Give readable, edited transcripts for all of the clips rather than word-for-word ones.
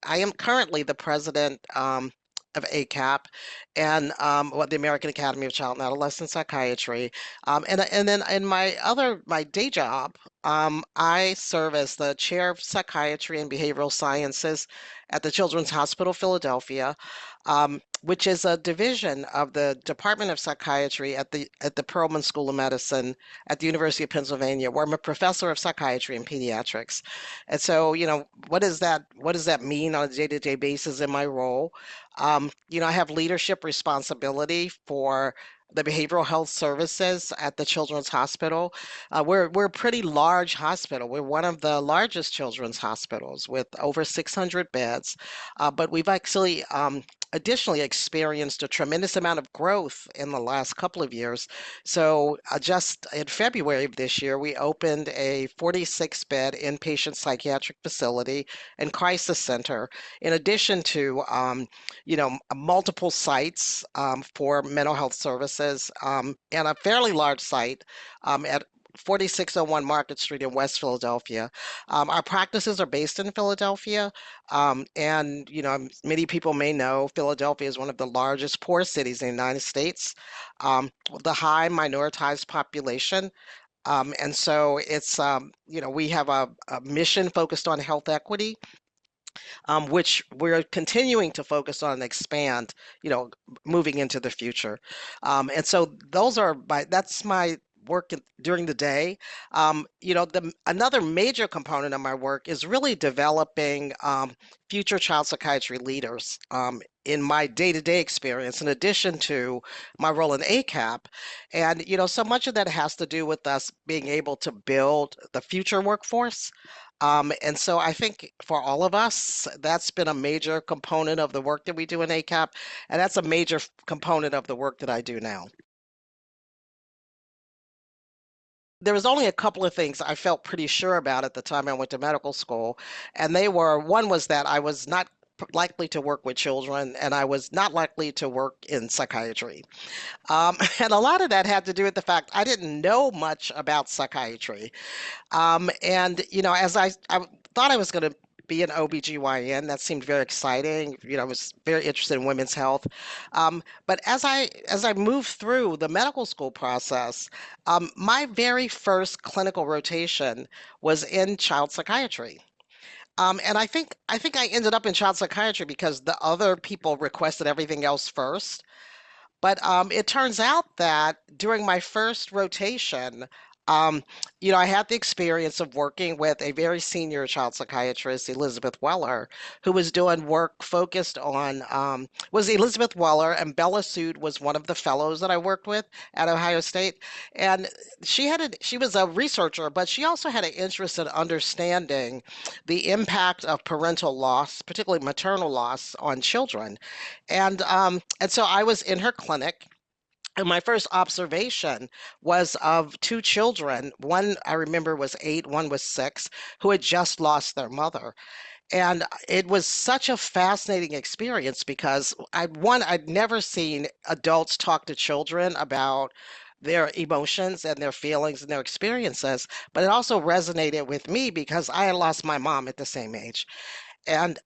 I am currently the president of ACAP and the American Academy of Child and Adolescent Psychiatry. And then in my day job, I serve as the chair of psychiatry and behavioral sciences at the Children's Hospital Philadelphia, which is a division of the Department of Psychiatry at the Perelman School of Medicine at the University of Pennsylvania, where I'm a professor of psychiatry and pediatrics. And so, what does that mean on a day-to-day basis in my role? I have leadership responsibility for the behavioral health services at the Children's Hospital. We're a pretty large hospital. We're one of the largest children's hospitals with over 600 beds, but we've actually additionally experienced a tremendous amount of growth in the last couple of years. So just in February of this year, we opened a 46-bed inpatient psychiatric facility and crisis center, in addition to multiple sites for mental health services, and a fairly large site at 4601 Market Street in West Philadelphia. Our practices are based in Philadelphia, and many people may know Philadelphia is one of the largest poor cities in the United States, with a high minoritized population. And so we have a mission focused on health equity, which we're continuing to focus on and expand, moving into the future. And so that's my work during the day. Another major component of my work is really developing future child psychiatry leaders. In my day-to-day experience, in addition to my role in ACAP. And, so much of that has to do with us being able to build the future workforce. And so I think for all of us, that's been a major component of the work that we do in ACAP, and that's a major component of the work that I do now. There was only a couple of things I felt pretty sure about at the time I went to medical school, and one was that I was not likely to work with children, and I was not likely to work in psychiatry. And a lot of that had to do with the fact I didn't know much about psychiatry. As I thought I was going to be an OBGYN, that seemed very exciting. I was very interested in women's health. But as I moved through the medical school process, my very first clinical rotation was in child psychiatry. And I think I ended up in child psychiatry because the other people requested everything else first. But it turns out that during my first rotation, um, I had the experience of working with a very senior child psychiatrist, Elizabeth Weller, who was doing work focused on, was Elizabeth Weller, and Bella Sood was one of the fellows that I worked with at Ohio State. And she was a researcher, but she also had an interest in understanding the impact of parental loss, particularly maternal loss, on children. And so I was in her clinic, and my first observation was of two children. One I remember was 8, one was 6, who had just lost their mother. And it was such a fascinating experience because I'd never seen adults talk to children about their emotions and their feelings and their experiences, but it also resonated with me because I had lost my mom at the same age. And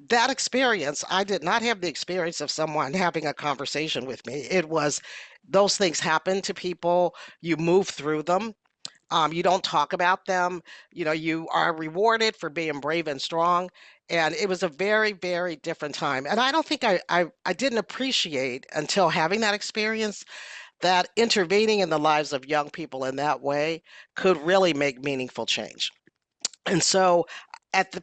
that experience, I did not have the experience of someone having a conversation with me. It was those things happen to people, you move through them. You don't talk about them. You are rewarded for being brave and strong. And it was a very, very different time. And I don't think I didn't appreciate until having that experience that intervening in the lives of young people in that way could really make meaningful change. And so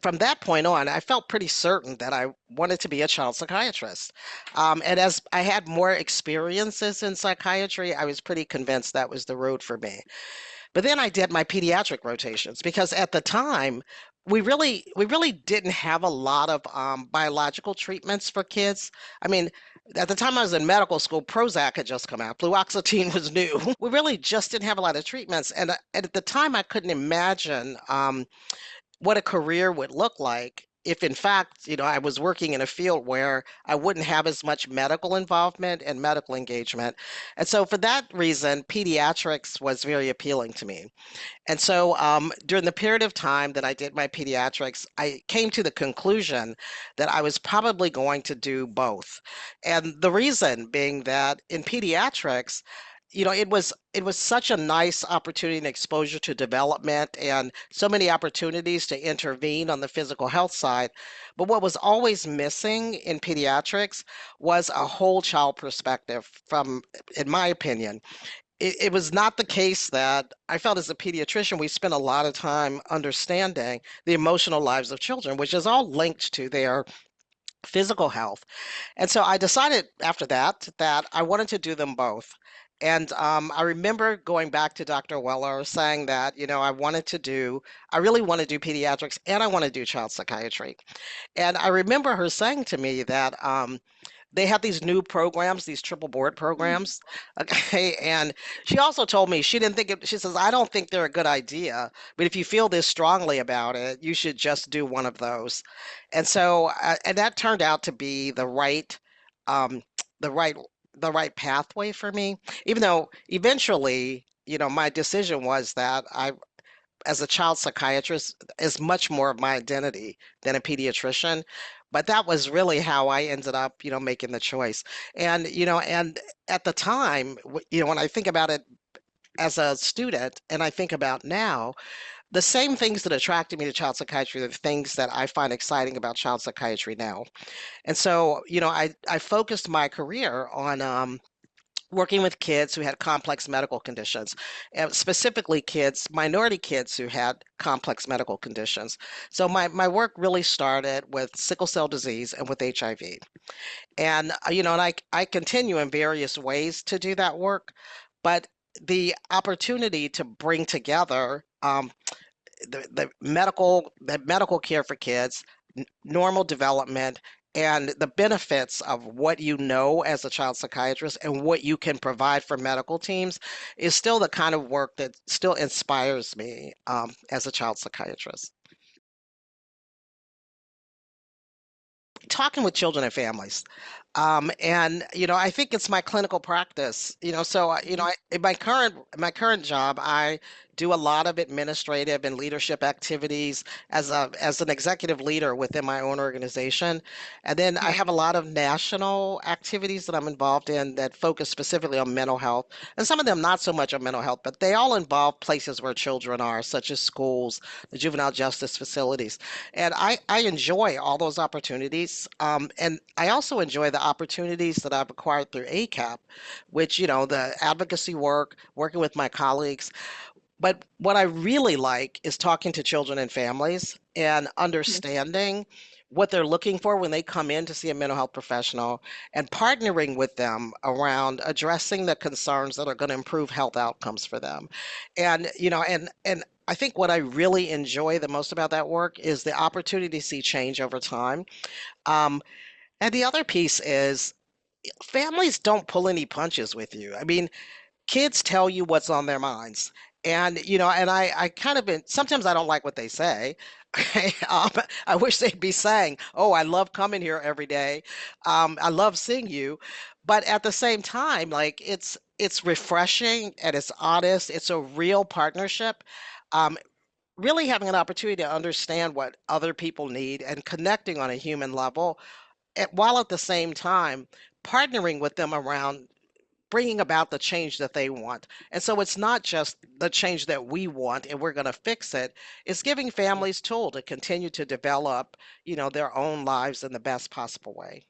from that point on, I felt pretty certain that I wanted to be a child psychiatrist. And as I had more experiences in psychiatry, I was pretty convinced that was the road for me. But then I did my pediatric rotations because at the time, we really didn't have a lot of biological treatments for kids. I mean, at the time I was in medical school, Prozac had just come out. Fluoxetine was new. We really just didn't have a lot of treatments. And at the time, I couldn't imagine what a career would look like if in fact, I was working in a field where I wouldn't have as much medical involvement and medical engagement. And so for that reason, pediatrics was very appealing to me. And so during the period of time that I did my pediatrics, I came to the conclusion that I was probably going to do both. And the reason being that in pediatrics, it was such a nice opportunity and exposure to development and so many opportunities to intervene on the physical health side. But what was always missing in pediatrics was a whole child perspective from, in my opinion, it was not the case that I felt as a pediatrician, we spent a lot of time understanding the emotional lives of children, which is all linked to their physical health. And so I decided after that I wanted to do them both. And I remember going back to Dr. Weller saying that, I really want to do pediatrics and I want to do child psychiatry. And I remember her saying to me that they have these new programs, these triple board programs. Okay. And she also told me she didn't think it, she says, I don't think they're a good idea, but if you feel this strongly about it, you should just do one of those. And so, and that turned out to be um, the right, the right pathway for me, even though eventually, my decision was that as a child psychiatrist is much more of my identity than a pediatrician. But that was really how I ended up, making the choice. And at the time, when I think about it as a student and I think about now, the same things that attracted me to child psychiatry are the things that I find exciting about child psychiatry now. And so, I focused my career on working with kids who had complex medical conditions, and specifically minority kids who had complex medical conditions. So my work really started with sickle cell disease and with HIV. And, and I continue in various ways to do that work, but the opportunity to bring together the medical care for kids, normal development, and the benefits of what you know as a child psychiatrist and what you can provide for medical teams is still the kind of work that still inspires me as a child psychiatrist. Talking with children and families. And I think it's my clinical practice. In my current job, I do a lot of administrative and leadership activities as an executive leader within my own organization. And then I have a lot of national activities that I'm involved in that focus specifically on mental health. And some of them not so much on mental health, but they all involve places where children are, such as schools, the juvenile justice facilities. And I enjoy all those opportunities. And I also enjoy the opportunities that I've acquired through ACAP, which, the advocacy work, working with my colleagues. But what I really like is talking to children and families and understanding what they're looking for when they come in to see a mental health professional and partnering with them around addressing the concerns that are going to improve health outcomes for them. And I think what I really enjoy the most about that work is the opportunity to see change over time. Um, and the other piece is families don't pull any punches with you. I mean, kids tell you what's on their minds. And I kind of sometimes I don't like what they say. Okay. I wish they'd be saying, "Oh, I love coming here every day. I love seeing you." But at the same time, like it's refreshing and it's honest. It's a real partnership. Um, really having an opportunity to understand what other people need and connecting on a human level, while at the same time partnering with them around bringing about the change that they want. And so it's not just the change that we want and we're going to fix it. It's giving families tool to continue to develop, their own lives in the best possible way.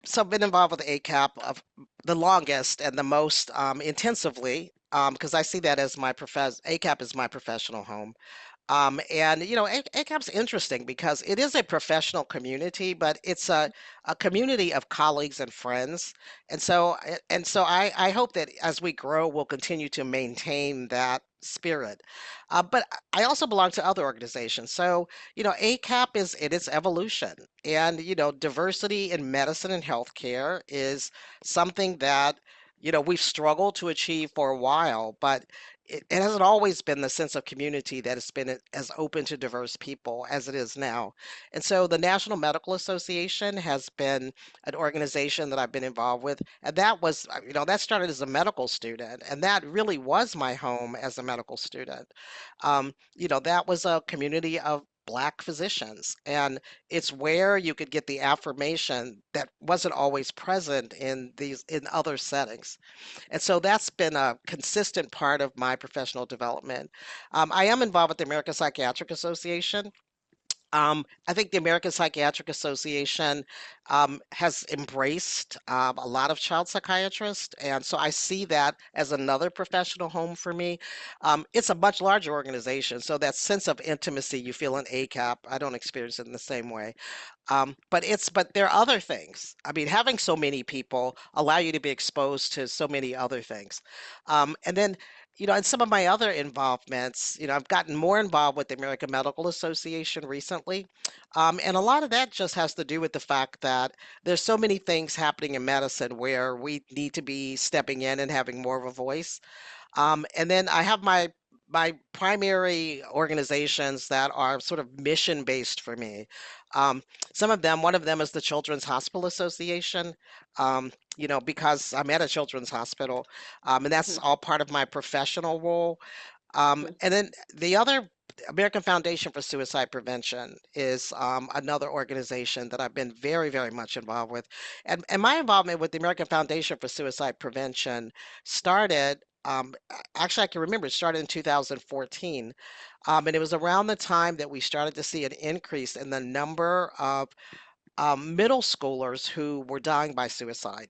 So I've been involved with ACAP of the longest and the most intensively because I see that as ACAP is my professional home. And ACAP's interesting because it is a professional community, but it's a community of colleagues and friends. And so I hope that as we grow, we'll continue to maintain that spirit. But I also belong to other organizations. So, ACAP is in its evolution. And, diversity in medicine and healthcare is something that, we've struggled to achieve for a while, but it hasn't always been the sense of community that has been as open to diverse people as it is now. And so the National Medical Association has been an organization that I've been involved with. And that was, that started as a medical student. And that really was my home as a medical student. That was a community of Black physicians. And it's where you could get the affirmation that wasn't always present in other settings. And so that's been a consistent part of my professional development. I am involved with the American Psychiatric Association. I think the American Psychiatric Association has embraced a lot of child psychiatrists, and so I see that as another professional home for me. It's a much larger organization, so that sense of intimacy you feel in ACAP, I don't experience it in the same way. But there are other things. I mean, having so many people allow you to be exposed to so many other things. And then, in some of my other involvements, I've gotten more involved with the American Medical Association recently. And a lot of that just has to do with the fact that there's so many things happening in medicine where we need to be stepping in and having more of a voice. And then I have my primary organizations that are sort of mission based for me. Um, one of them is the Children's Hospital Association. Because I'm at a children's hospital, and that's Mhm, all part of my professional role. mhm, And then the other American Foundation for Suicide Prevention is another organization that I've been very, very much involved with. And my involvement with the American Foundation for Suicide Prevention started, actually, I can remember it started in 2014. And it was around the time that we started to see an increase in the number of middle schoolers who were dying by suicide.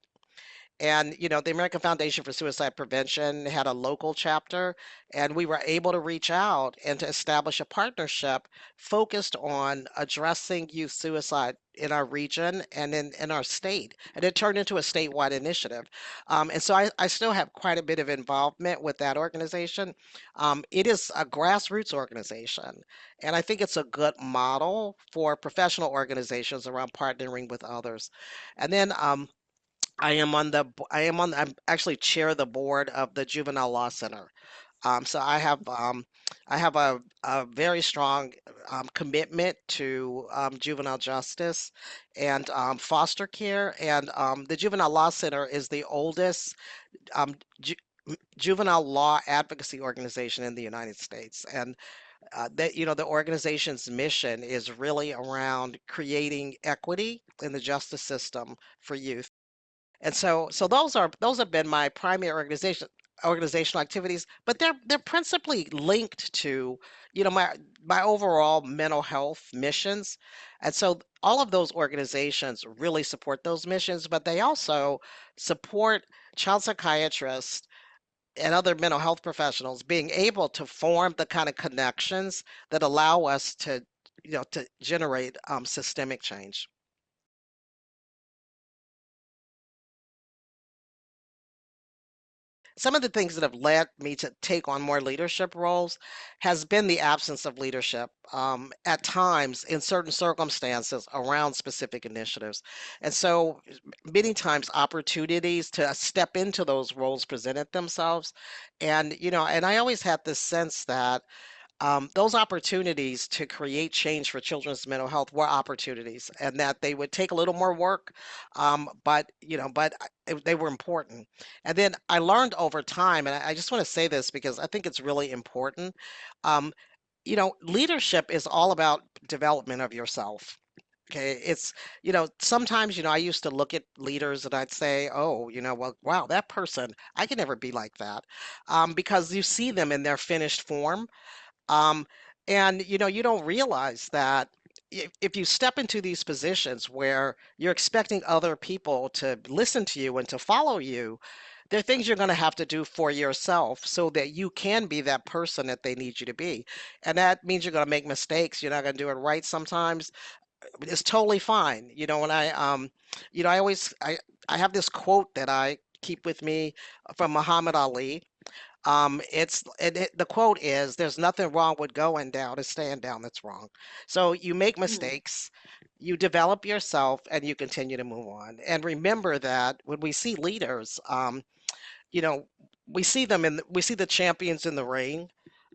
And, the American Foundation for Suicide Prevention had a local chapter, and we were able to reach out and to establish a partnership focused on addressing youth suicide in our region and in our state. And it turned into a statewide initiative. And so I still have quite a bit of involvement with that organization. It is a grassroots organization, and I think it's a good model for professional organizations around partnering with others. And then I'm actually chair of the board of the Juvenile Law Center. So I have a very strong commitment to juvenile justice and foster care. And the Juvenile Law Center is the oldest um, ju juvenile law advocacy organization in the United States. And the organization's mission is really around creating equity in the justice system for youth. And so those have been my primary organizational activities, but they're principally linked to, my overall mental health missions. And so all of those organizations really support those missions, but they also support child psychiatrists and other mental health professionals being able to form the kind of connections that allow us to generate systemic change. Some of the things that have led me to take on more leadership roles has been the absence of leadership at times in certain circumstances around specific initiatives. And so many times opportunities to step into those roles presented themselves. And I always had this sense that those opportunities to create change for children's mental health were opportunities, and that they would take a little more work, they were important. And then I learned over time, and I just want to say this because I think it's really important. Um, Leadership is all about development of yourself. Okay, sometimes, I used to look at leaders and I'd say, oh, well, wow, that person, I can never be like that. Because you see them in their finished form, um, and you don't realize that if you step into these positions where you're expecting other people to listen to you and to follow you, there are things you're going to have to do for yourself so that you can be that person that they need you to be. And that means you're going to make mistakes. You're not going to do it right sometimes. It's totally fine. I have this quote that I keep with me from Muhammad Ali. The quote is, "There's nothing wrong with going down. It's staying down that's wrong." So you make mhm, mistakes, you develop yourself, and you continue to move on. And remember that when we see leaders, you know, we see the champions in the ring,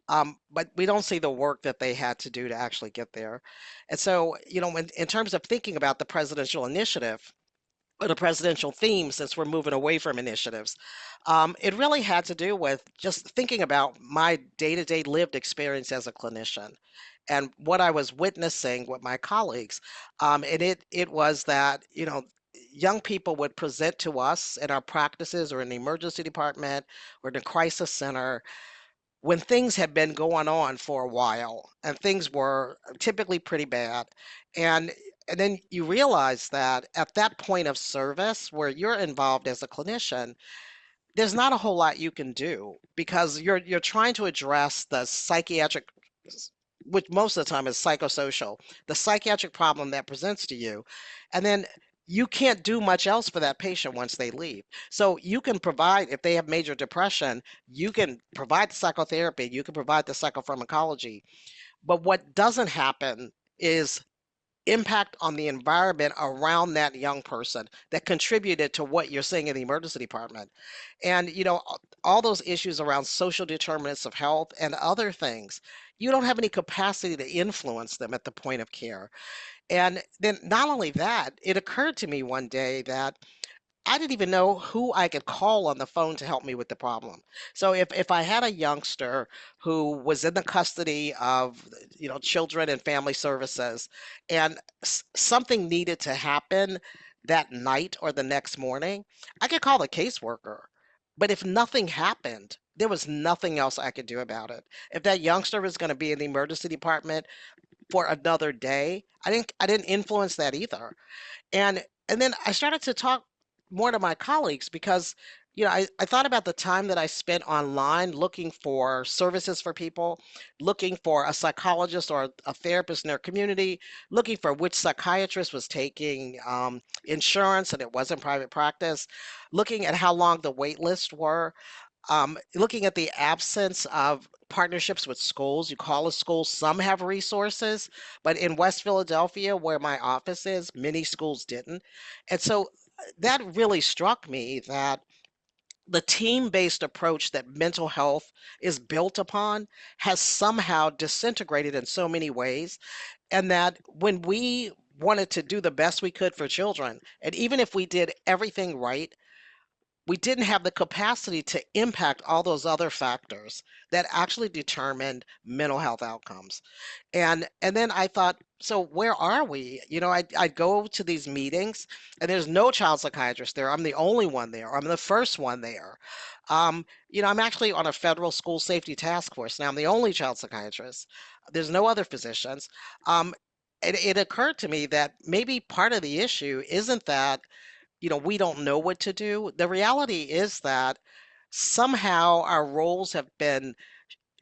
but we don't see the work that they had to do to actually get there. And so, in terms of thinking about the presidential initiative, or the presidential theme, since we're moving away from initiatives, it really had to do with just thinking about my day-to-day lived experience as a clinician and what I was witnessing with my colleagues. And it was that, young people would present to us in our practices or in the emergency department or in the crisis center when things had been going on for a while and things were typically pretty bad. And then you realize that at that point of service where you're involved as a clinician, there's not a whole lot you can do because you're trying to address the psychiatric, which most of the time is psychosocial, the psychiatric problem that presents to you, and then you can't do much else for that patient once they leave. So you can provide, if they have major depression, you can provide the psychotherapy, you can provide the psychopharmacology, but what doesn't happen is impact on the environment around that young person that contributed to what you're seeing in the emergency department. And, all those issues around social determinants of health and other things, you don't have any capacity to influence them at the point of care. And then not only that, it occurred to me one day that I didn't even know who I could call on the phone to help me with the problem. So if I had a youngster who was in the custody of, children and family services, and something needed to happen that night or the next morning, I could call the caseworker. But if nothing happened, there was nothing else I could do about it. If that youngster was going to be in the emergency department for another day, I didn't influence that either. And then I started to talk more to my colleagues because, I thought about the time that I spent online looking for services for people, looking for a psychologist or a therapist in their community, looking for which psychiatrist was taking insurance and it wasn't private practice, looking at how long the wait lists were, looking at the absence of partnerships with schools. You call a school, some have resources, but in West Philadelphia, where my office is, many schools didn't. And so that really struck me that the team-based approach that mental health is built upon has somehow disintegrated in so many ways, and that when we wanted to do the best we could for children, and even if we did everything right, we didn't have the capacity to impact all those other factors that actually determined mental health outcomes. And then I thought, so where are we? I'd go to these meetings and there's no child psychiatrist there. I'm the only one there. I'm the first one there. I'm actually on a federal school safety task force now. I'm the only child psychiatrist. There's no other physicians. It occurred to me that maybe part of the issue isn't that we don't know what to do. The reality is that somehow our roles have been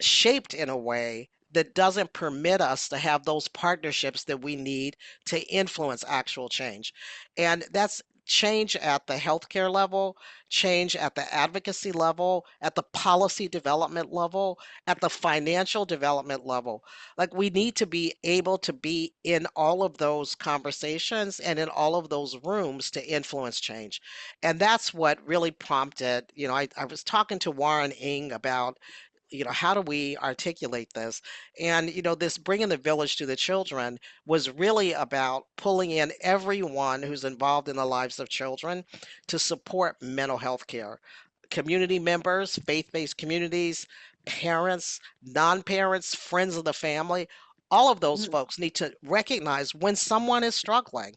shaped in a way that doesn't permit us to have those partnerships that we need to influence actual change. And that's change at the healthcare level, change at the advocacy level, at the policy development level, at the financial development level. Like we need to be able to be in all of those conversations and in all of those rooms to influence change. And that's what really prompted, I was talking to Warren Ing about how do we articulate this? And, this bringing the village to the children was really about pulling in everyone who's involved in the lives of children to support mental health care. Community members, faith-based communities, parents, non-parents, friends of the family, all of those Mhm. folks need to recognize when someone is struggling.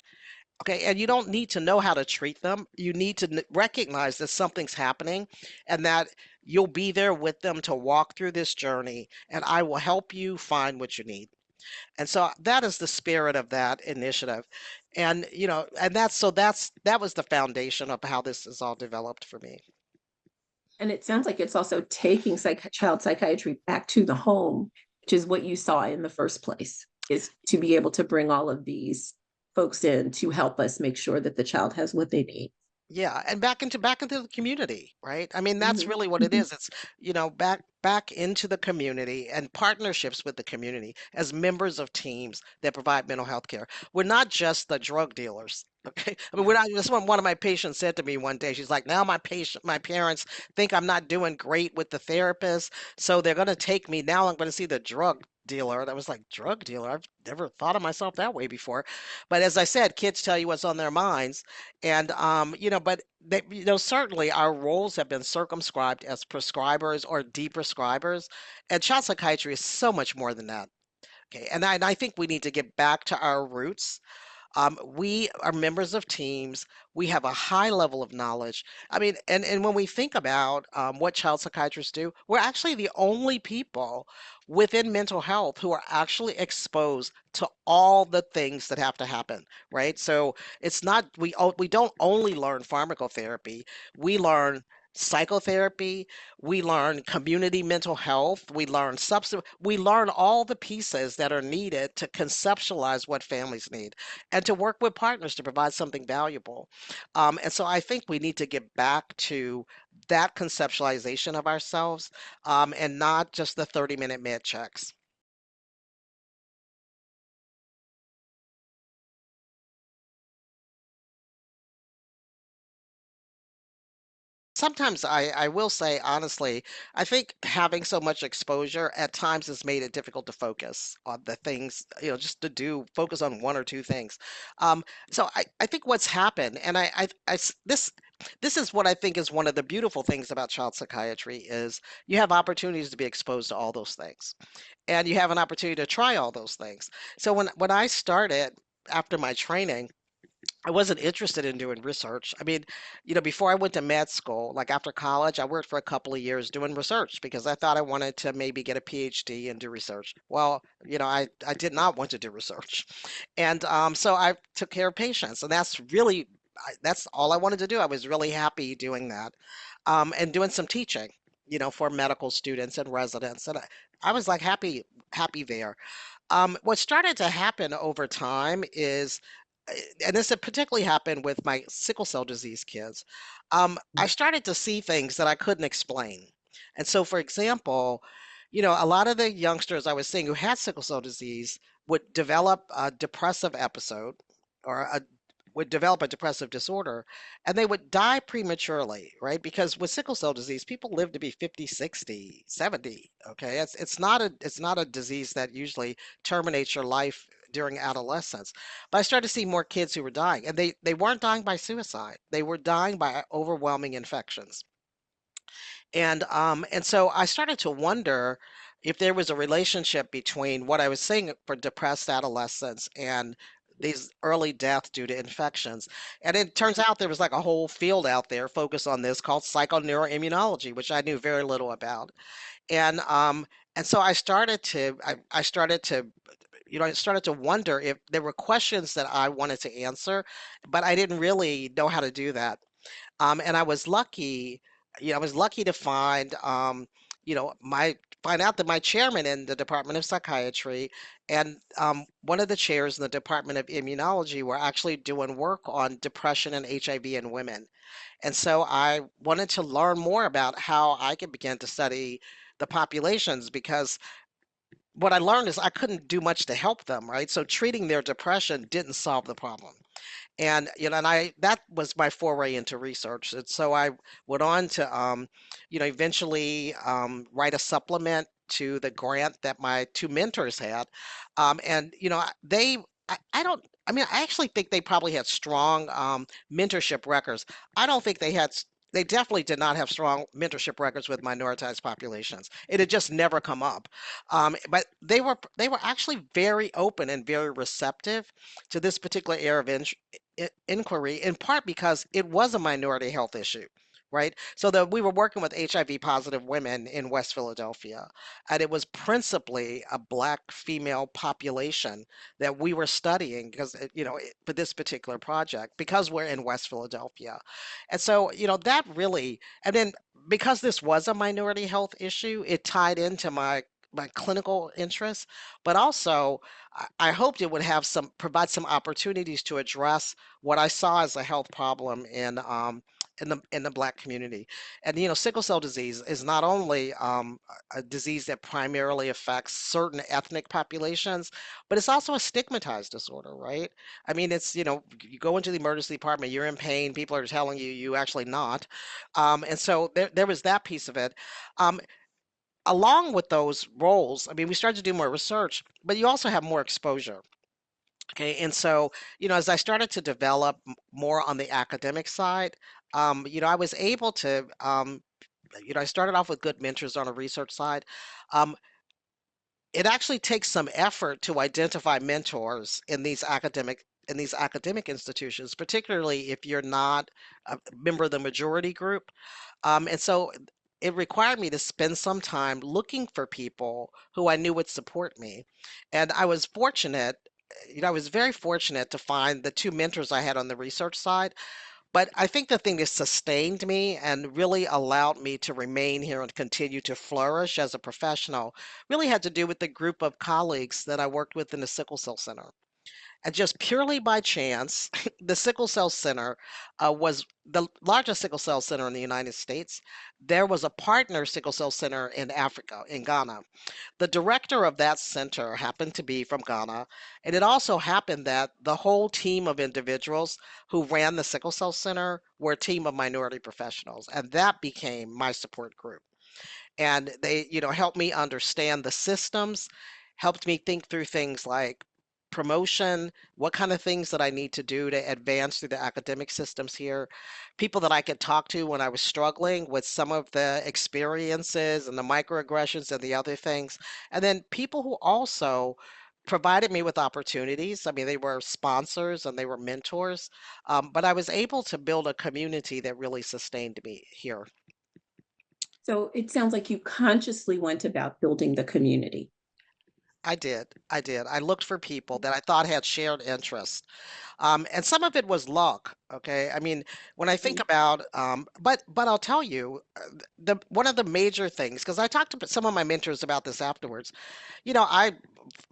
Okay, and you don't need to know how to treat them. You need to recognize that something's happening and that you'll be there with them to walk through this journey, and I will help you find what you need. And so that is the spirit of that initiative. And and that was the foundation of how this is all developed for me. And it sounds like it's also taking child psychiatry back to the home, which is what you saw in the first place, is to be able to bring all of these folks in to help us make sure that the child has what they need. Yeah, and back into the community, right? I mean, that's Mhm. really what it Mhm. is. It's, back into the community and partnerships with the community as members of teams that provide mental health care. We're not just the drug dealers. Okay. I mean, Yeah. we're not, that's what one of my patients said to me one day. She's like, now my parents think I'm not doing great with the therapist, so they're gonna take me. Now I'm gonna see the drug dealer. And I was like, drug dealer? I've never thought of myself that way before. But as I said, kids tell you what's on their minds. And but they, certainly our roles have been circumscribed as prescribers or de-prescribers, and child psychiatry is so much more than that. Okay, and I think we need to get back to our roots. We are members of teams. We have a high level of knowledge. I mean, and when we think about what child psychiatrists do, we're actually the only people within mental health who are actually exposed to all the things that have to happen, right? So it's not we don't only learn pharmacotherapy. We learn psychotherapy, we learn community mental health, we learn substance, we learn all the pieces that are needed to conceptualize what families need and to work with partners to provide something valuable. And so I think we need to get back to that conceptualization of ourselves, and not just the 30-minute med checks. Sometimes I will say honestly, I think having so much exposure at times has made it difficult to focus on the things, just to do focus on one or two things. So I think what's happened, and this is what I think is one of the beautiful things about child psychiatry is you have opportunities to be exposed to all those things, and you have an opportunity to try all those things. So when I started after my training, I wasn't interested in doing research. I mean, before I went to med school, like after college, I worked for a couple of years doing research because I thought I wanted to maybe get a PhD and do research. Well, I did not want to do research. And so I took care of patients, and that's all I wanted to do. I was really happy doing that, and doing some teaching, for medical students and residents. And I was like happy there. What started to happen over time is, and this had particularly happened with my sickle cell disease kids, I started to see things that I couldn't explain. And so, for example, a lot of the youngsters I was seeing who had sickle cell disease would develop a depressive episode or would develop a depressive disorder, and they would die prematurely, right? Because with sickle cell disease, people live to be 50, 60, 70. Okay. It's not a disease that usually terminates your life during adolescence. But I started to see more kids who were dying, and they weren't dying by suicide. They were dying by overwhelming infections. And so I started to wonder if there was a relationship between what I was seeing for depressed adolescents and these early death due to infections. And it turns out there was like a whole field out there focused on this called psychoneuroimmunology, which I knew very little about. And so I started to wonder if there were questions that I wanted to answer, but I didn't really know how to do that. And I was lucky to find out that my chairman in the Department of Psychiatry and one of the chairs in the Department of Immunology were actually doing work on depression and HIV in women. And so I wanted to learn more about how I could begin to study the populations because what I learned is I couldn't do much to help them, right? So treating their depression didn't solve the problem. And and I that was my foray into research. And so I went on to eventually write a supplement to the grant that my two mentors had. And I don't I mean, I actually think they probably had strong mentorship records. I don't think they definitely did not have strong mentorship records with minoritized populations. It had just never come up. But they were actually very open and very receptive to this particular area of inquiry, in part because it was a minority health issue, right? So that we were working with HIV positive women in West Philadelphia, and it was principally a Black female population that we were studying because, for this particular project, because we're in West Philadelphia. And so, that really, and then because this was a minority health issue, it tied into my my clinical interests, but also I hoped it would have some provide some opportunities to address what I saw as a health problem in the Black community. And sickle cell disease is not only a disease that primarily affects certain ethnic populations, but it's also a stigmatized disorder, right? I mean, it's you go into the emergency department, you're in pain, people are telling you you actually not, and so there was that piece of it. Um, Along with those roles, I mean, we started to do more research, but you also have more exposure. Okay, and so as I started to develop more on the academic side, I was able to, I started off with good mentors on a research side. Um, it actually takes some effort to identify mentors in these academic institutions, particularly if you're not a member of the majority group. And so it required me to spend some time looking for people who I knew would support me. And I was fortunate, I was very fortunate to find the two mentors I had on the research side. But I think the thing that sustained me and really allowed me to remain here and continue to flourish as a professional really had to do with the group of colleagues that I worked with in the Sickle Cell Center. And just purely by chance, the Sickle Cell Center was the largest sickle cell center in the United States. There was a partner sickle cell center in Africa, in Ghana. The director of that center happened to be from Ghana, and it also happened that the whole team of individuals who ran the sickle cell center were a team of minority professionals, and that became my support group. And they helped me understand the systems, helped me think through things like promotion, what kind of things that I need to do to advance through the academic systems here, people that I could talk to when I was struggling with some of the experiences and the microaggressions and the other things, and then people who also provided me with opportunities. I mean, they were sponsors and they were mentors, but I was able to build a community that really sustained me here. So it sounds like you consciously went about building the community. I did. I did. I looked for people that I thought had shared interests. And some of it was luck. Okay. I mean, when I think Mhm. about, but I'll tell you, the one of the major things, because I talked to some of my mentors about this afterwards. I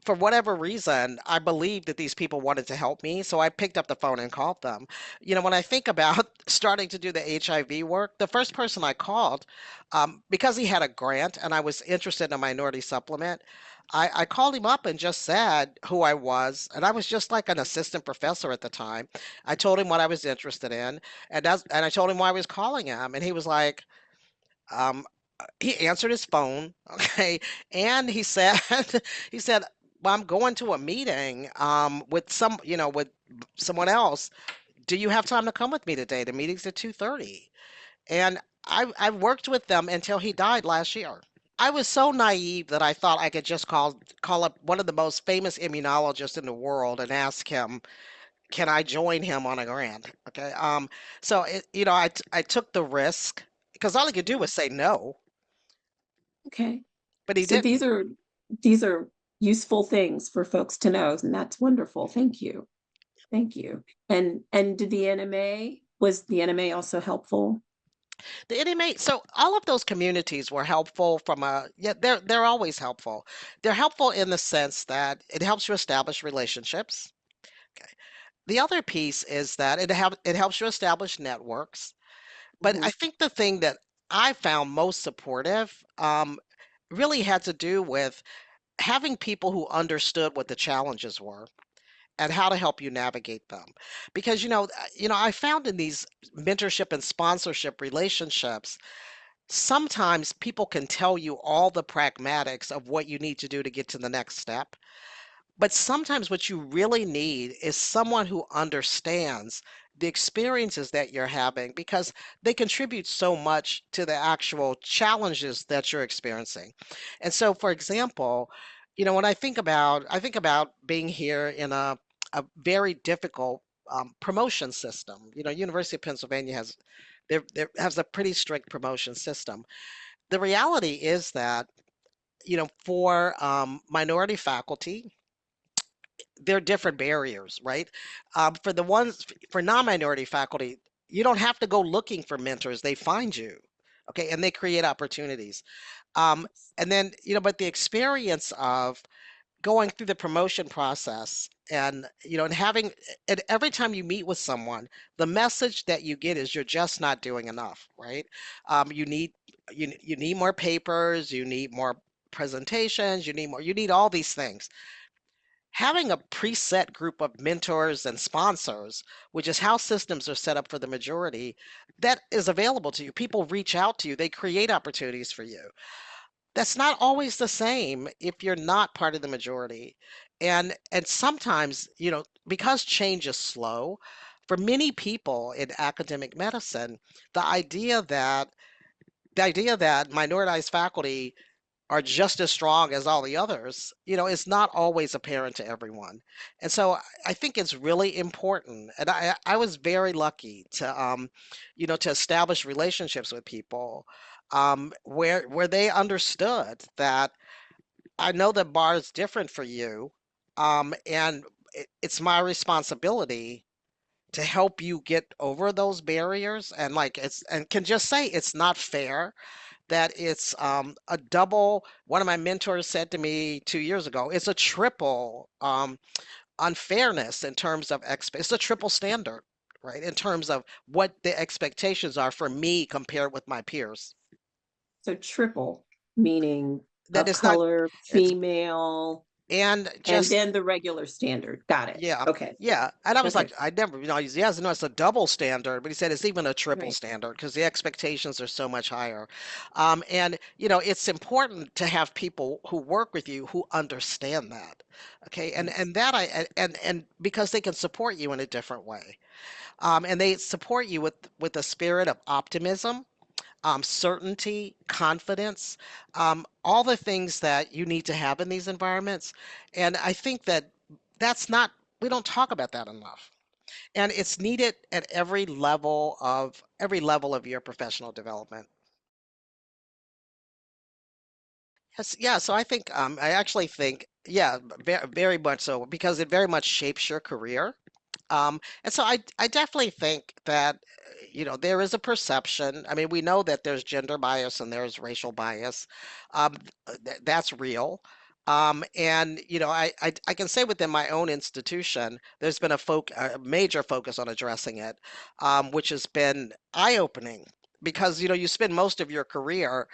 for whatever reason, I believed that these people wanted to help me, so I picked up the phone and called them. When I think about starting to do the HIV work, the first person I called, because he had a grant and I was interested in a minority supplement, I called him up and just said who I was, and I was just like an assistant professor at the time. I told him what I was interested in, and I told him why I was calling him, and he was like, um, he answered his phone, okay, and he said, he said, "Well, I'm going to a meeting with with someone else. Do you have time to come with me today? The meeting's at 2:30." And I worked with them until he died last year. I was so naive that I thought I could just call up one of the most famous immunologists in the world and ask him, can I join him on a grant? Okay. So I took the risk because all he could do was say no, Okay. but he So didn't. these are useful things for folks to know, and that's wonderful. Thank you. Thank you. And did the NMA was the NMA also helpful? The inmate, so all of those communities were helpful from a, yeah, they're always helpful. They're helpful in the sense that it helps you establish relationships. Okay. The other piece is that it helps you establish networks. But I Mhm. think the thing that I found most supportive really had to do with having people who understood what the challenges were and how to help you navigate them. Because I found in these mentorship and sponsorship relationships, sometimes people can tell you all the pragmatics of what you need to do to get to the next step. But sometimes what you really need is someone who understands the experiences that you're having because they contribute so much to the actual challenges that you're experiencing. And so, for example, when I think about being here in a very difficult promotion system. University of Pennsylvania there has a pretty strict promotion system. The reality is that for minority faculty, there are different barriers, right? For non-minority faculty, you don't have to go looking for mentors; they find you, okay, and they create opportunities. Um, and then, but the experience of going through the promotion process and, and and every time you meet with someone, the message that you get is you're just not doing enough, right? You need you need more papers, you need more presentations, you need all these things. Having a preset group of mentors and sponsors, which is how systems are set up for the majority, that is available to you. People reach out to you, they create opportunities for you. That's not always the same if you're not part of the majority. And sometimes, because change is slow, for many people in academic medicine, the idea that minoritized faculty are just as strong as all the others, is not always apparent to everyone. And so I think it's really important. And I was very lucky to, to establish relationships with people where they understood that I know the bar is different for you, and it's my responsibility to help you get over those barriers. And like and can just say it's not fair that it's a double. One of my mentors said to me 2 years ago, it's a triple unfairness in terms of it's a triple standard, right? In terms of what the expectations are for me compared with my peers. So triple, meaning That of it's not, color, it's, female, and and just, then the regular standard. Got it. yeah, Okay. yeah. And I was Okay. like, I never, he has, no, it's a double standard, but he said it's even a triple Right. standard because the expectations are so much higher. And, it's important to have people who work with you who understand that. Okay. Yes. And that and because they can support you in a different way. And they support you with a spirit of optimism, certainty, confidence, all the things that you need to have in these environments. And I think that that's not, we don't talk about that enough. And it's needed at every level of your professional development. Yes, yeah, so I think I actually think, yeah, very much so, because it very much shapes your career. And so I definitely think that, there is a perception. I mean, we know that there's gender bias and there's racial bias. That's real. And, I can say within my own institution, there's been a major focus on addressing it, which has been eye-opening because, you spend most of your career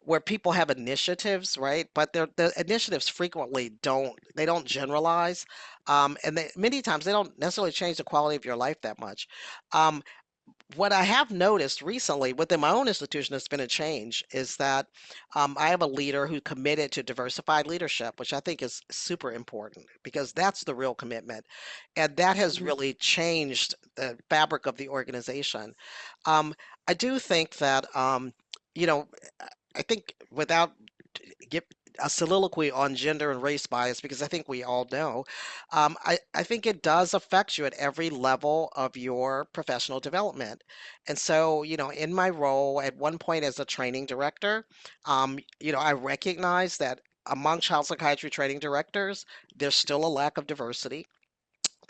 where people have initiatives, right? But the initiatives frequently don't generalize, and many times they don't necessarily change the quality of your life that much. Um, what I have noticed recently within my own institution has been a change is that I have a leader who committed to diversified leadership, which I think is super important because that's the real commitment. And that has Mhm. really changed the fabric of the organization. Um, I do think that, you know, I think without give a soliloquy on gender and race bias because I think we all know. I think it does affect you at every level of your professional development. And so, in my role at one point as a training director, I recognize that among child psychiatry training directors, there's still a lack of diversity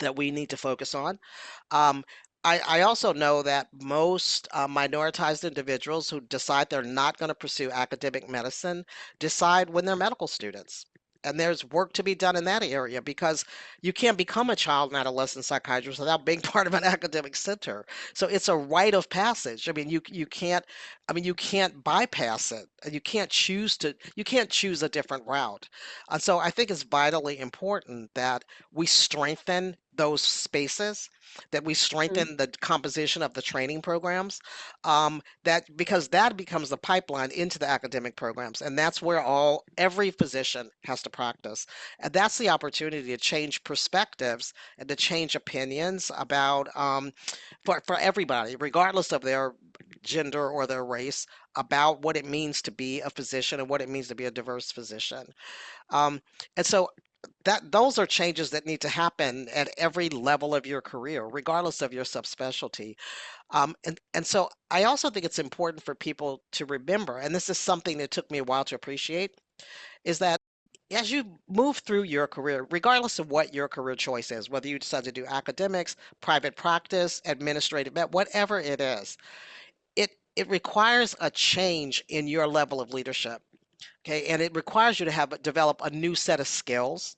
that we need to focus on. Um, I also know that most minoritized individuals who decide they're not going to pursue academic medicine decide when they're medical students. And there's work to be done in that area because you can't become a child and adolescent psychiatrist without being part of an academic center. So it's a rite of passage. I mean, you can't bypass it. And you can't choose a different route. And so I think it's vitally important that we strengthen those spaces, that we Mhm. strengthen the composition of the training programs, that because that becomes the pipeline into the academic programs, and that's where every physician has to practice, and that's the opportunity to change perspectives and to change opinions about for everybody, regardless of their gender or their race, about what it means to be a physician and what it means to be a diverse physician. Um, and so that those are changes that need to happen at every level of your career, regardless of your subspecialty. And so I also think it's important for people to remember, and this is something that took me a while to appreciate, is that as you move through your career, regardless of what your career choice is, whether you decide to do academics, private practice, administrative, whatever it is, it requires a change in your level of leadership. Okay, and it requires you to have develop a new set of skills,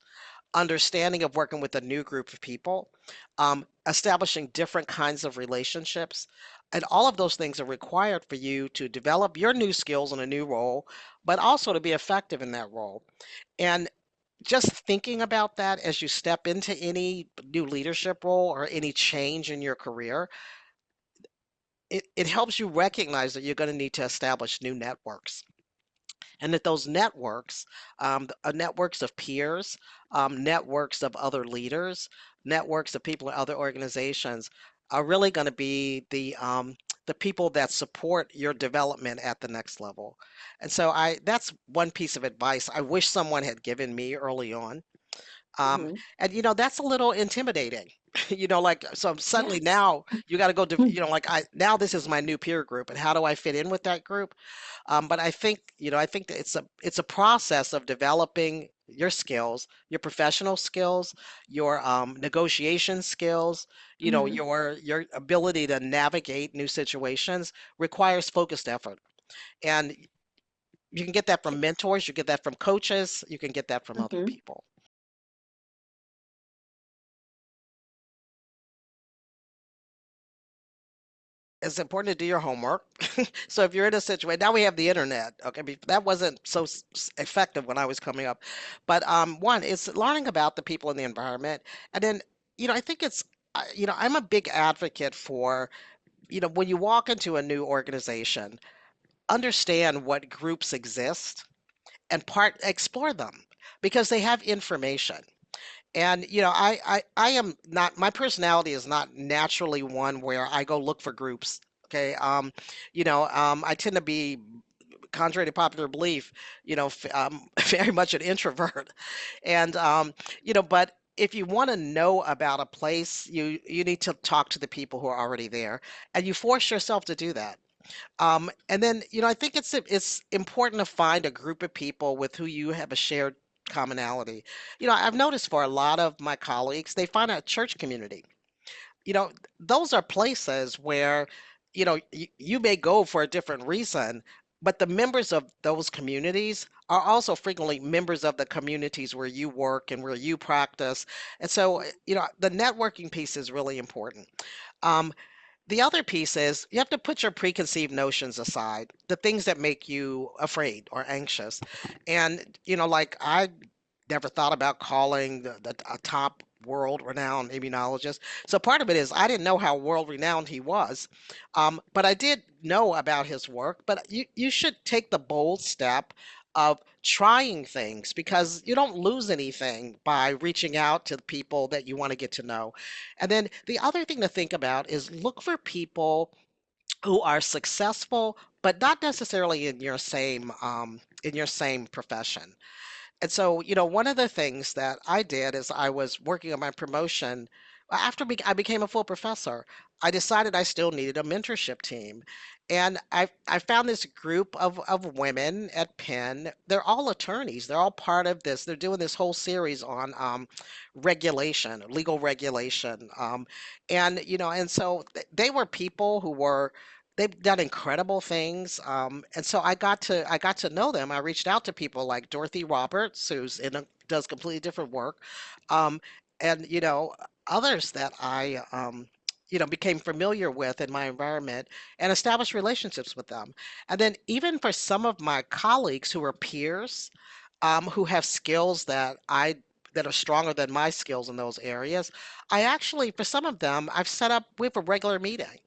understanding of working with a new group of people, establishing different kinds of relationships. And all of those things are required for you to develop your new skills in a new role, but also to be effective in that role. And just thinking about that as you step into any new leadership role or any change in your career, it helps you recognize that you're going to need to establish new networks, and that those networks, networks of peers, networks of other leaders, networks of people in other organizations, are really going to be the people that support your development at the next level. And so that's one piece of advice I wish someone had given me early on. Um, Mhm. and that's a little intimidating. Like, so suddenly Yes. now you got to go to, Mm. like, now this is my new peer group, and how do I fit in with that group? But I think that it's a process of developing your skills, your professional skills, your negotiation skills, Mhm. your ability to navigate new situations requires focused effort. And you can get that from mentors, you get that from coaches, you can get that from other Mhm. people. It's important to do your homework. So if you're in a situation, now we have the internet. Okay, that wasn't so effective when I was coming up. But one, it's learning about the people in the environment, and then I think I'm a big advocate for when you walk into a new organization, understand what groups exist and explore them because they have information. And I am not, my personality is not naturally one where I go look for groups. Okay. I tend to be, contrary to popular belief, very much an introvert. And but if you want to know about a place, you need to talk to the people who are already there, and you force yourself to do that. And then, I think it's important to find a group of people with who you have a shared commonality. I've noticed for a lot of my colleagues, they find a church community. You know, those are places where, you may go for a different reason, but the members of those communities are also frequently members of the communities where you work and where you practice. And so, the networking piece is really important. Um, the other piece is you have to put your preconceived notions aside, the things that make you afraid or anxious. And, like I never thought about calling a top world renowned immunologist. So part of it is I didn't know how world renowned he was. But I did know about his work. But you should take the bold step of trying things because you don't lose anything by reaching out to the people that you want to get to know. And then the other thing to think about is look for people who are successful, but not necessarily in your same profession. And so, one of the things that I did is I was working on my promotion. After I became a full professor, I decided I still needed a mentorship team. And I found this group of women at Penn. They're all attorneys. They're all part of this. They're doing this whole series on regulation, legal regulation. And so they were people who were they've done incredible things. And so I got to know them. I reached out to people like Dorothy Roberts, does completely different work, um, and others that I became familiar with in my environment and established relationships with them. And then even for some of my colleagues who are peers, who have skills that are stronger than my skills in those areas, I actually, for some of them, we have a regular meeting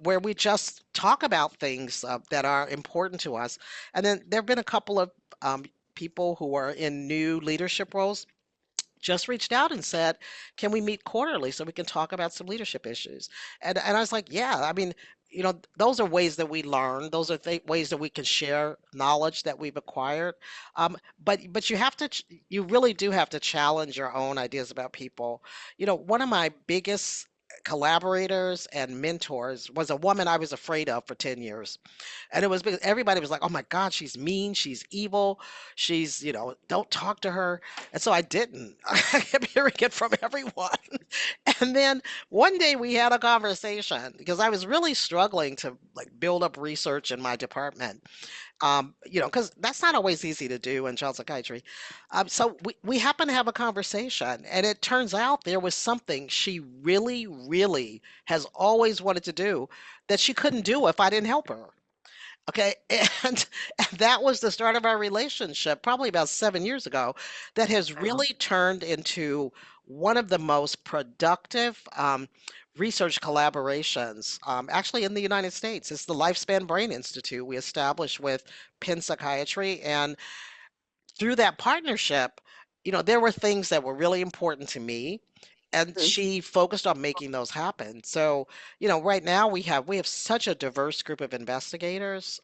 where we just talk about things that are important to us. And then there have been a couple of people who are in new leadership roles just reached out and said, "Can we meet quarterly so we can talk about some leadership issues?" And I was like, "Yeah, I mean." Those are ways that we learn. Those are ways that we can share knowledge that we've acquired. But you really do have to challenge your own ideas about people. One of my biggest collaborators and mentors was a woman I was afraid of for 10 years. And it was because everybody was like, "Oh my God, she's mean, she's evil, she's, don't talk to her." And so I didn't. I kept hearing it from everyone. And then one day we had a conversation because I was really struggling to like build up research in my department. Because that's not always easy to do in child psychiatry. So we happened to have a conversation, and it turns out there was something she really, really has always wanted to do that she couldn't do if I didn't help her. Okay, and that was the start of our relationship, probably about 7 years ago, that has Wow. really turned into one of the most productive, research collaborations, actually in the United States. It's the Lifespan Brain Institute we established with Penn Psychiatry, and through that partnership, there were things that were really important to me, and Mhm. she focused on making those happen. So, right now we have such a diverse group of investigators,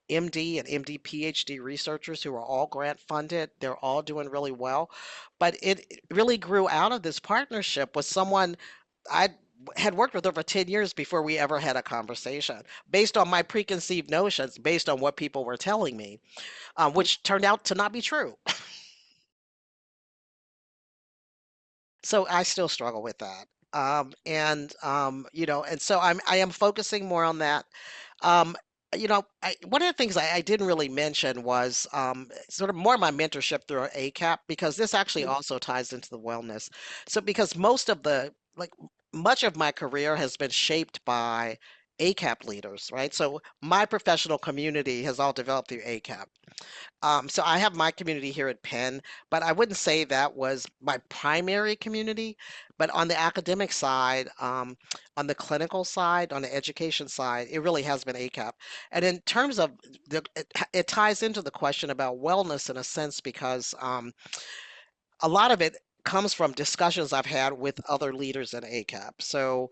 MD and MD PhD researchers who are all grant funded. They're all doing really well, but it really grew out of this partnership with someone I had worked with her for 10 years before we ever had a conversation, based on my preconceived notions, based on what people were telling me, which turned out to not be true. So I still struggle with that. And so I am focusing more on that. Um, one of the things I didn't really mention was sort of more my mentorship through ACAP, because this actually Mhm. also ties into the wellness. So because most of the like much of my career has been shaped by ACAP leaders, right? So my professional community has all developed through ACAP. So I have my community here at Penn, but I wouldn't say that was my primary community. But on the academic side, on the clinical side, on the education side, it really has been ACAP. And in terms of it ties into the question about wellness in a sense, because a lot of it comes from discussions I've had with other leaders in ACAP. So,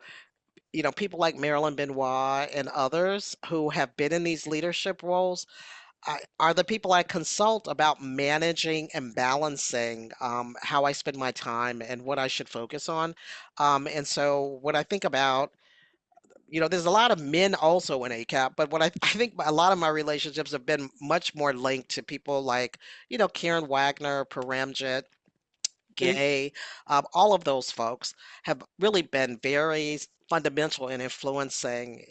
people like Marilyn Benoit and others who have been in these leadership roles are the people I consult about managing and balancing how I spend my time and what I should focus on. And so when I think about, there's a lot of men also in ACAP, but what I think a lot of my relationships have been much more linked to people like, Karen Wagner, Paramjit, Mhm. Gay, all of those folks have really been very fundamental in influencing,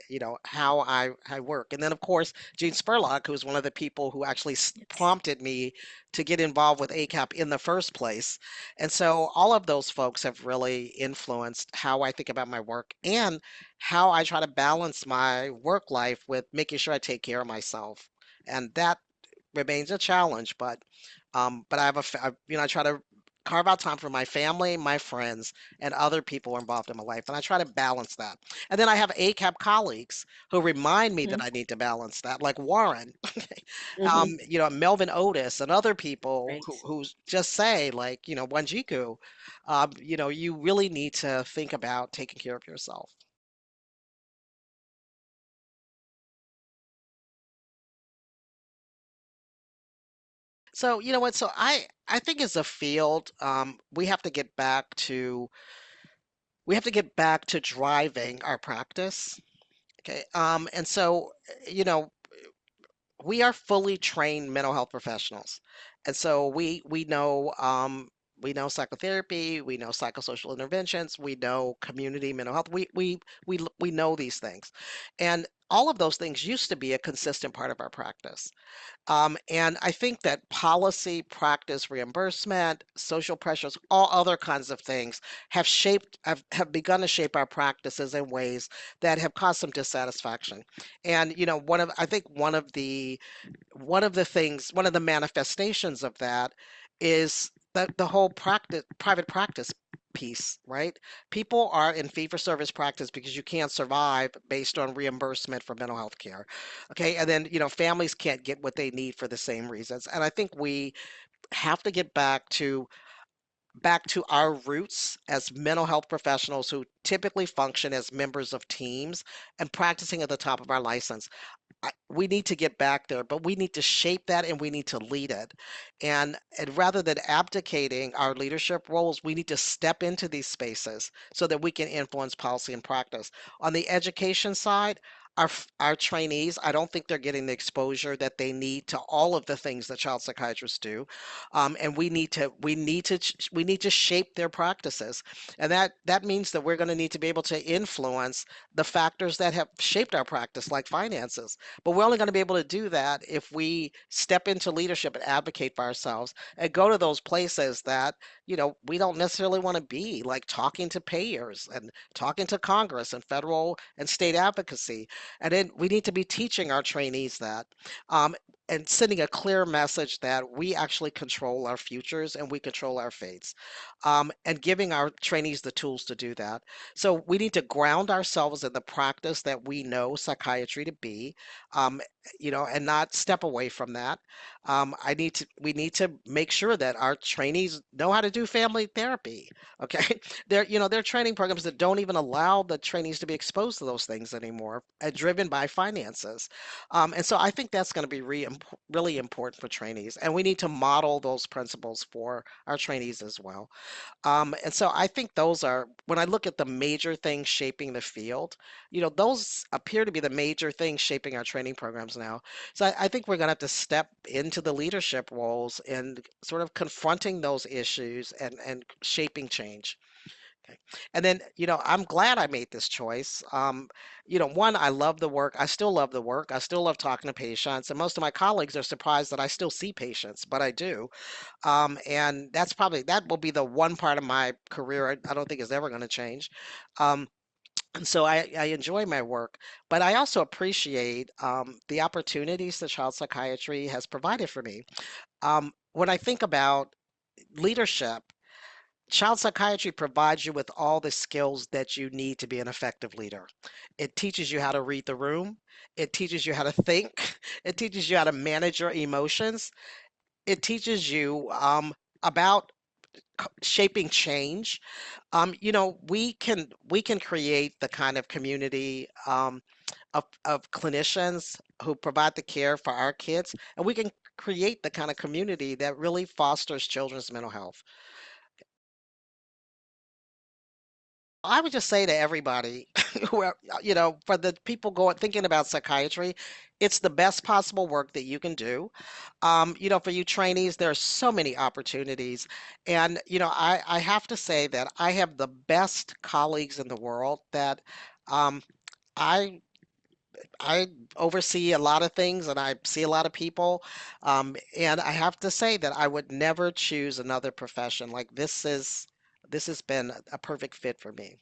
how I work. And then, of course, Gene Spurlock, who's one of the people who actually Yes. prompted me to get involved with ACAP in the first place. And so all of those folks have really influenced how I think about my work and how I try to balance my work life with making sure I take care of myself. And that remains a challenge, but I have I try to carve out time for my family, my friends, and other people involved in my life, and I try to balance that. And then I have ACAP colleagues who remind me that Mhm. I need to balance that, like Warren, Mhm. Melvin Otis, and other people Right. who just say, like, Wanjiku, you really need to think about taking care of yourself. So, you know what? So I think as a field, we have to get back to driving our practice. Okay. And so, you know, we are fully trained mental health professionals. And so we know psychotherapy, we know psychosocial interventions, we know community mental health. We know these things. And all of those things used to be a consistent part of our practice. And I think that policy, practice, reimbursement, social pressures, all other kinds of things have begun to shape our practices in ways that have caused some dissatisfaction. And I think one of the manifestations of that is the whole private practice piece, right? People are in fee for service practice because you can't survive based on reimbursement for mental health care. Okay. And then, families can't get what they need for the same reasons. And I think we have to get back to our roots as mental health professionals who typically function as members of teams and practicing at the top of our license. we need to get back there, but we need to shape that and we need to lead it. And rather than abdicating our leadership roles, we need to step into these spaces so that we can influence policy and practice. On the education side, our trainees, I don't think they're getting the exposure that they need to all of the things that child psychiatrists do, and we need to shape their practices, and that means that we're going to need to be able to influence the factors that have shaped our practice, like finances. But we're only going to be able to do that if we step into leadership and advocate for ourselves and go to those places that, we don't necessarily want to be, like talking to payers and talking to Congress and federal and state advocacy. And then we need to be teaching our trainees that. And sending a clear message that we actually control our futures and we control our fates, and giving our trainees the tools to do that. So we need to ground ourselves in the practice that we know psychiatry to be, um, and not step away from that. We need to make sure that our trainees know how to do family therapy. Okay, there are training programs that don't even allow the trainees to be exposed to those things anymore, driven by finances. And so I think that's going to be really important for trainees, and we need to model those principles for our trainees as well. And so I think those are, when I look at the major things shaping the field, those appear to be the major things shaping our training programs now. So I think we're going to have to step into the leadership roles and sort of confronting those issues and shaping change. Okay. And then, I'm glad I made this choice. One, I love the work. I still love the work. I still love talking to patients. And most of my colleagues are surprised that I still see patients, but I do. And that will be the one part of my career I don't think is ever going to change. Um, and so I enjoy my work, but I also appreciate the opportunities that child psychiatry has provided for me. When I think about leadership, child psychiatry provides you with all the skills that you need to be an effective leader. It teaches you how to read the room. It teaches you how to think. It teaches you how to manage your emotions. It teaches you about shaping change. We can create the kind of community of clinicians who provide the care for our kids, and we can create the kind of community that really fosters children's mental health. I would just say to everybody, for the people going thinking about psychiatry, it's the best possible work that you can do. For you trainees, there are so many opportunities, and I have to say that I have the best colleagues in the world. That um, I I oversee a lot of things, and I see a lot of people, and I have to say that I would never choose another profession. Like this has been a perfect fit for me.